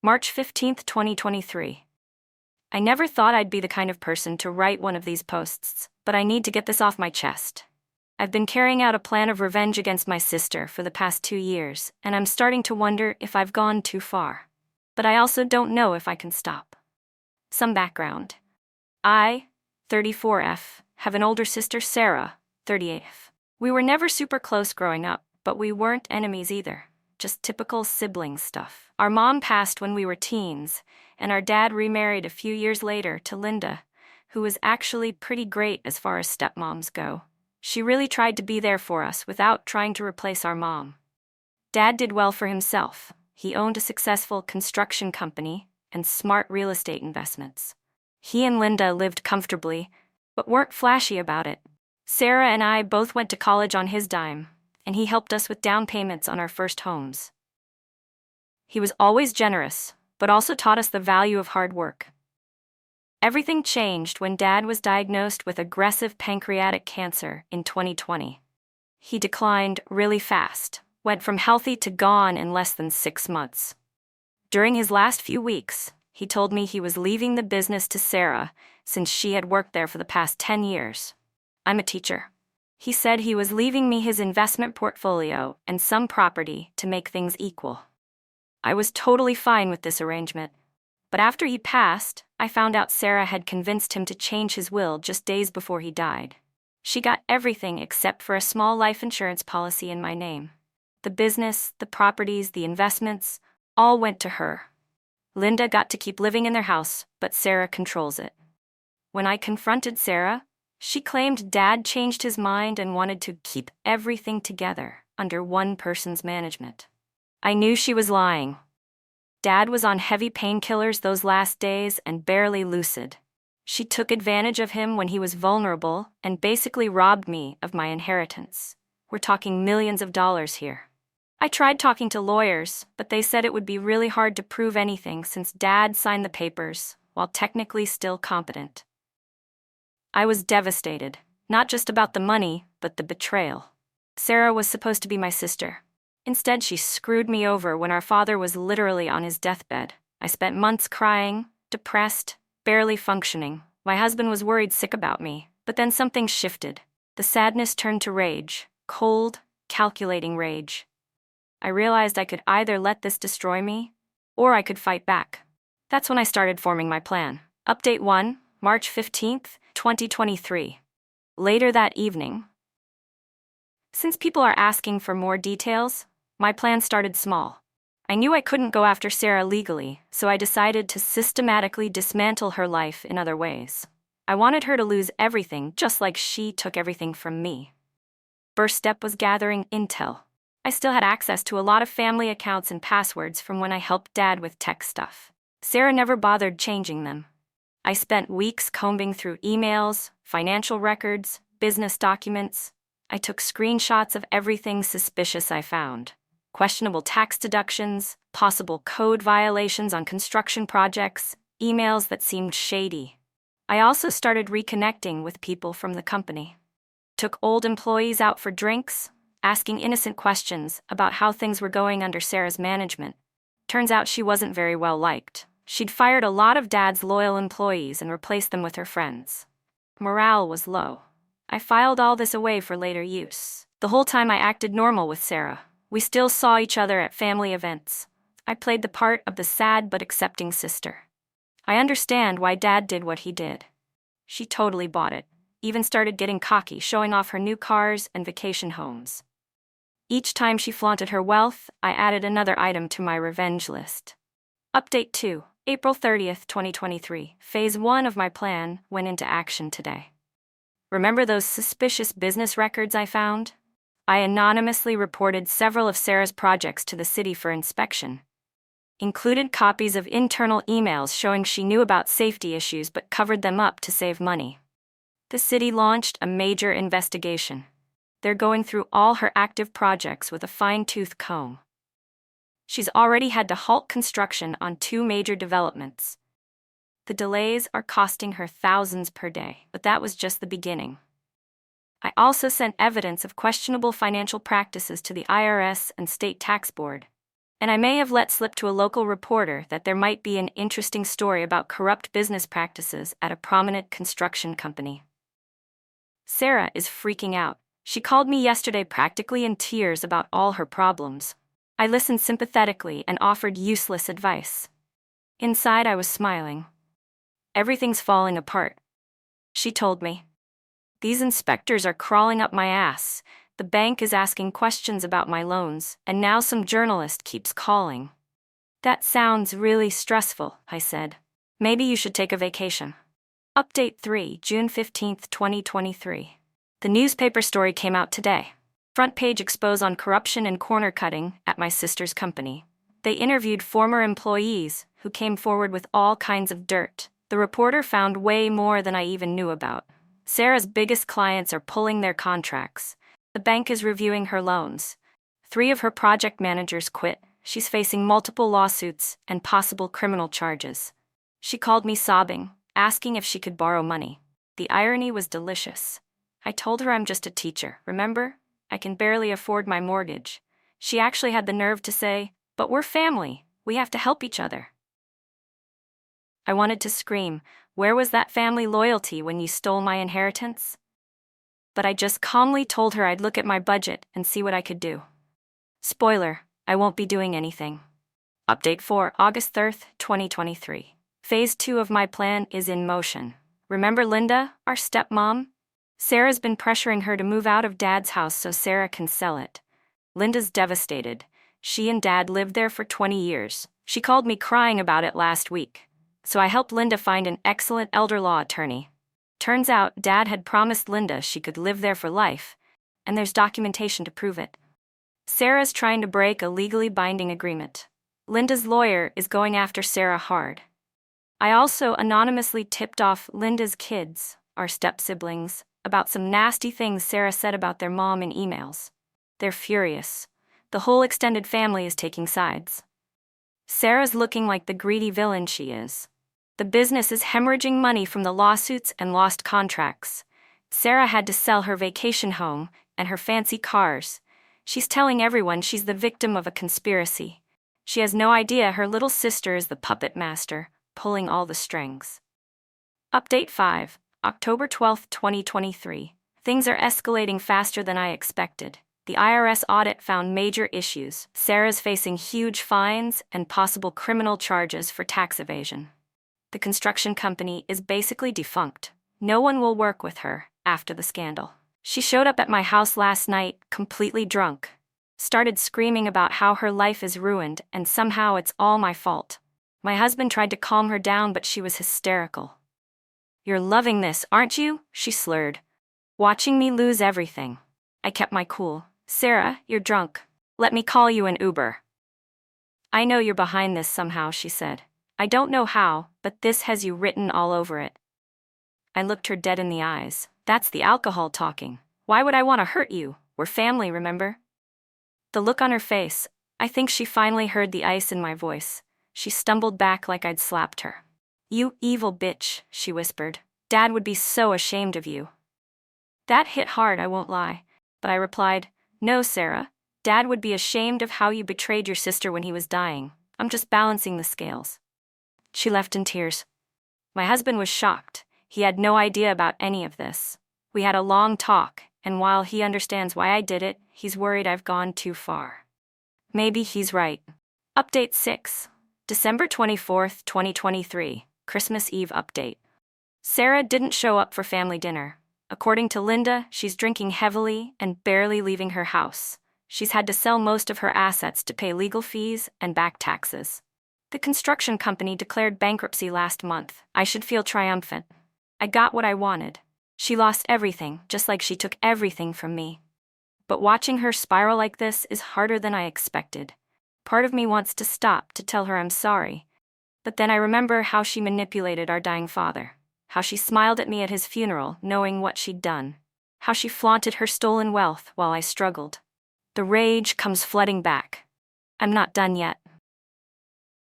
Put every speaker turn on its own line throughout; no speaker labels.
March 15th, 2023. I never thought I'd be the kind of person to write one of these posts, but I need to get this off my chest. I've been carrying out a plan of revenge against my sister for the past 2 years, and I'm starting to wonder if I've gone too far. But I also don't know if I can stop. Some background. I, 34F, have an older sister, Sarah, 38F. We were never super close growing up, but we weren't enemies either. Just typical sibling stuff. Our mom passed when we were teens, and our dad remarried a few years later to Linda, who was actually pretty great as far as stepmoms go. She really tried to be there for us without trying to replace our mom. Dad did well for himself. He owned a successful construction company and smart real estate investments. He and Linda lived comfortably, but weren't flashy about it. Sarah and I both went to college on his dime, and he helped us with down payments on our first homes. He was always generous, but also taught us the value of hard work. Everything changed when Dad was diagnosed with aggressive pancreatic cancer in 2020. He declined really fast, went from healthy to gone in less than 6 months. During his last few weeks, he told me he was leaving the business to Sarah since she had worked there for the past 10 years. I'm a teacher. He said he was leaving me his investment portfolio and some property to make things equal. I was totally fine with this arrangement. But after he passed, I found out Sarah had convinced him to change his will just days before he died. She got everything except for a small life insurance policy in my name. The business, the properties, the investments, all went to her. Linda got to keep living in their house, but Sarah controls it. When I confronted Sarah, she claimed Dad changed his mind and wanted to keep everything together under one person's management. I knew she was lying. Dad was on heavy painkillers those last days and barely lucid. She took advantage of him when he was vulnerable and basically robbed me of my inheritance. We're talking millions of dollars here. I tried talking to lawyers, but they said it would be really hard to prove anything since Dad signed the papers, while technically still competent. I was devastated, not just about the money, but the betrayal. Sarah was supposed to be my sister. Instead, she screwed me over when our father was literally on his deathbed. I spent months crying, depressed, barely functioning. My husband was worried sick about me, but then something shifted. The sadness turned to rage, cold, calculating rage. I realized I could either let this destroy me, or I could fight back. That's when I started forming my plan. Update 1, March 15th, 2023. Later that evening. Since people are asking for more details, my plan started small. I knew I couldn't go after Sarah legally, so I decided to systematically dismantle her life in other ways. I wanted her to lose everything just like she took everything from me. First step was gathering intel. I still had access to a lot of family accounts and passwords from when I helped Dad with tech stuff. Sarah never bothered changing them. I spent weeks combing through emails, financial records, business documents. I took screenshots of everything suspicious I found. Questionable tax deductions, possible code violations on construction projects, emails that seemed shady. I also started reconnecting with people from the company. Took old employees out for drinks, asking innocent questions about how things were going under Sarah's management. Turns out she wasn't very well liked. She'd fired a lot of Dad's loyal employees and replaced them with her friends. Morale was low. I filed all this away for later use. The whole time I acted normal with Sarah. We still saw each other at family events. I played the part of the sad but accepting sister. I understand why Dad did what he did. She totally bought it. Even started getting cocky, showing off her new cars and vacation homes. Each time she flaunted her wealth, I added another item to my revenge list. Update 2, April 30th, 2023. Phase 1 of my plan went into action today. Remember those suspicious business records I found? I anonymously reported several of Sarah's projects to the city for inspection. Included copies of internal emails showing she knew about safety issues but covered them up to save money. The city launched a major investigation. They're going through all her active projects with a fine-tooth comb. She's already had to halt construction on 2 major developments. The delays are costing her thousands per day, but that was just the beginning. I also sent evidence of questionable financial practices to the IRS and State Tax Board. And I may have let slip to a local reporter that there might be an interesting story about corrupt business practices at a prominent construction company. Sarah is freaking out. She called me yesterday practically in tears about all her problems. I listened sympathetically and offered useless advice. Inside, I was smiling. Everything's falling apart, she told me. These inspectors are crawling up my ass. The bank is asking questions about my loans, and now some journalist keeps calling. That sounds really stressful, I said. Maybe you should take a vacation. Update 3, June 15, 2023. The newspaper story came out today. Front page expose on corruption and corner cutting at my sister's company. They interviewed former employees who came forward with all kinds of dirt. The reporter found way more than I even knew about. Sarah's biggest clients are pulling their contracts. The bank is reviewing her loans. 3 of her project managers quit. She's facing multiple lawsuits and possible criminal charges. She called me sobbing, asking if she could borrow money. The irony was delicious. I told her I'm just a teacher, remember? I can barely afford my mortgage. She actually had the nerve to say, "But we're family. We have to help each other." I wanted to scream, "Where was that family loyalty when you stole my inheritance?" But I just calmly told her I'd look at my budget and see what I could do. Spoiler, I won't be doing anything. Update 4, August 3rd, 2023. Phase 2 of my plan is in motion. Remember Linda, our stepmom? Sarah's been pressuring her to move out of Dad's house so Sarah can sell it. Linda's devastated. She and Dad lived there for 20 years. She called me crying about it last week. So I helped Linda find an excellent elder law attorney. Turns out Dad had promised Linda she could live there for life, and there's documentation to prove it. Sarah's trying to break a legally binding agreement. Linda's lawyer is going after Sarah hard. I also anonymously tipped off Linda's kids, our step-siblings, about some nasty things Sarah said about their mom in emails. They're furious. The whole extended family is taking sides. Sarah's looking like the greedy villain she is. The business is hemorrhaging money from the lawsuits and lost contracts. Sarah had to sell her vacation home and her fancy cars. She's telling everyone she's the victim of a conspiracy. She has no idea her little sister is the puppet master, pulling all the strings. Update 5, October 12, 2023. Things are escalating faster than I expected. The IRS audit found major issues. Sarah's facing huge fines and possible criminal charges for tax evasion. The construction company is basically defunct. No one will work with her after the scandal. She showed up at my house last night, completely drunk. Started screaming about how her life is ruined and somehow it's all my fault. My husband tried to calm her down, but she was hysterical. "You're loving this, aren't you?" she slurred. "Watching me lose everything." I kept my cool. "Sarah, you're drunk. Let me call you an Uber." "I know you're behind this somehow," she said. "I don't know how, but this has you written all over it." I looked her dead in the eyes. "That's the alcohol talking. Why would I want to hurt you? We're family, remember?" The look on her face, I think she finally heard the ice in my voice. She stumbled back like I'd slapped her. "You evil bitch," she whispered. "Dad would be so ashamed of you." That hit hard, I won't lie. But I replied, "No, Sarah. Dad would be ashamed of how you betrayed your sister when he was dying. I'm just balancing the scales." She left in tears. My husband was shocked. He had no idea about any of this. We had a long talk, and while he understands why I did it, he's worried I've gone too far. Maybe he's right. Update 6, December 24th, 2023, Christmas Eve update. Sarah didn't show up for family dinner. According to Linda, she's drinking heavily and barely leaving her house. She's had to sell most of her assets to pay legal fees and back taxes. The construction company declared bankruptcy last month. I should feel triumphant. I got what I wanted. She lost everything, just like she took everything from me. But watching her spiral like this is harder than I expected. Part of me wants to stop to tell her I'm sorry. But then I remember how she manipulated our dying father. How she smiled at me at his funeral, knowing what she'd done. How she flaunted her stolen wealth while I struggled. The rage comes flooding back. I'm not done yet.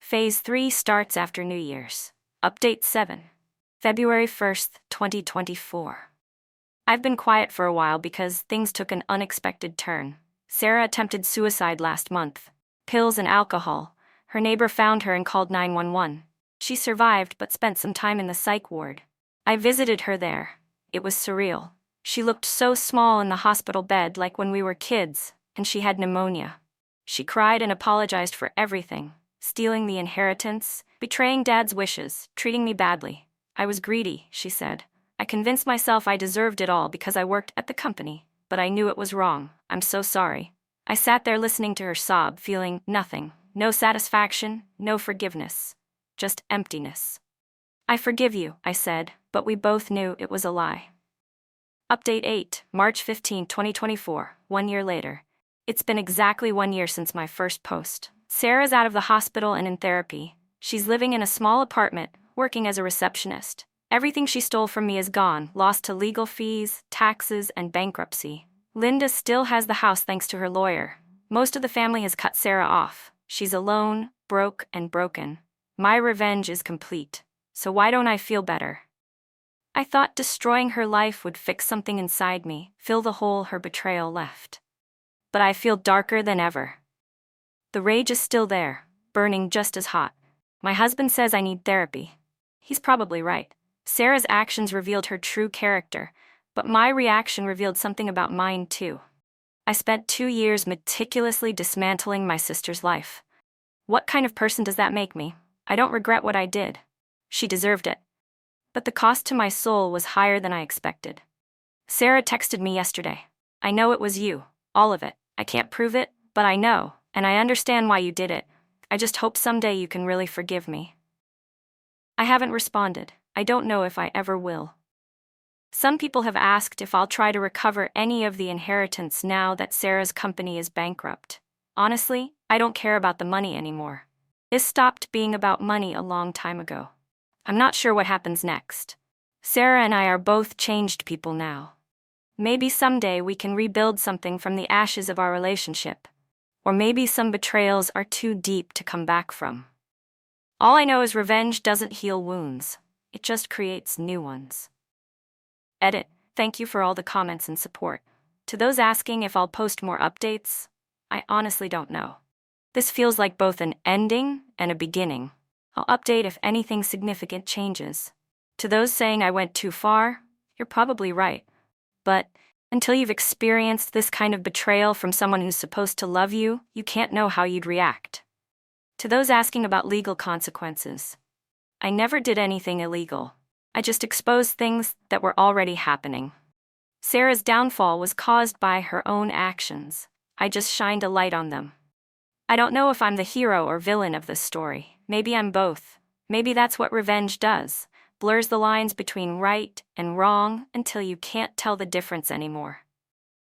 Phase 3 starts after New Year's. Update 7, February 1st, 2024. I've been quiet for a while because things took an unexpected turn. Sarah attempted suicide last month. pills and alcohol. Her neighbor found her and called 911. She survived but spent some time in the psych ward. I visited her there. It was surreal. She looked so small in the hospital bed, like when we were kids, and she had pneumonia. She cried and apologized for everything, stealing the inheritance, betraying Dad's wishes, treating me badly. I was greedy, she said. I convinced myself I deserved it all because I worked at the company, but I knew it was wrong. I'm so sorry. I sat there listening to her sob, feeling nothing, no satisfaction, no forgiveness, just emptiness. I forgive you, I said, but we both knew it was a lie. Update 8, March 15, 2024, 1 year later. It's been exactly 1 year since my first post. Sarah's out of the hospital and in therapy. She's living in a small apartment, working as a receptionist. Everything she stole from me is gone, lost to legal fees, taxes, and bankruptcy. Linda still has the house thanks to her lawyer. Most of the family has cut Sarah off. She's alone, broke, and broken. My revenge is complete. So why don't I feel better? I thought destroying her life would fix something inside me, fill the hole her betrayal left. But I feel darker than ever. The rage is still there, burning just as hot. My husband says I need therapy. He's probably right. Sarah's actions revealed her true character, but my reaction revealed something about mine too. I spent 2 years meticulously dismantling my sister's life. What kind of person does that make me? I don't regret what I did. She deserved it. But the cost to my soul was higher than I expected. Sarah texted me yesterday. I know it was you, all of it. I can't prove it, but I know, and I understand why you did it. I just hope someday you can really forgive me. I haven't responded. I don't know if I ever will. Some people have asked if I'll try to recover any of the inheritance now that Sarah's company is bankrupt. Honestly, I don't care about the money anymore. It stopped being about money a long time ago. I'm not sure what happens next. Sarah and I are both changed people now. Maybe someday we can rebuild something from the ashes of our relationship. Or maybe some betrayals are too deep to come back from. All I know is revenge doesn't heal wounds. It just creates new ones. Edit. Thank you for all the comments and support. To those asking if I'll post more updates, I honestly don't know. This feels like both an ending and a beginning. I'll update if anything significant changes. To those saying I went too far, you're probably right. But until you've experienced this kind of betrayal from someone who's supposed to love you, you can't know how you'd react. To those asking about legal consequences, I never did anything illegal. I just exposed things that were already happening. Sarah's downfall was caused by her own actions. I just shined a light on them. I don't know if I'm the hero or villain of this story. Maybe I'm both. Maybe that's what revenge does. Blurs the lines between right and wrong until you can't tell the difference anymore.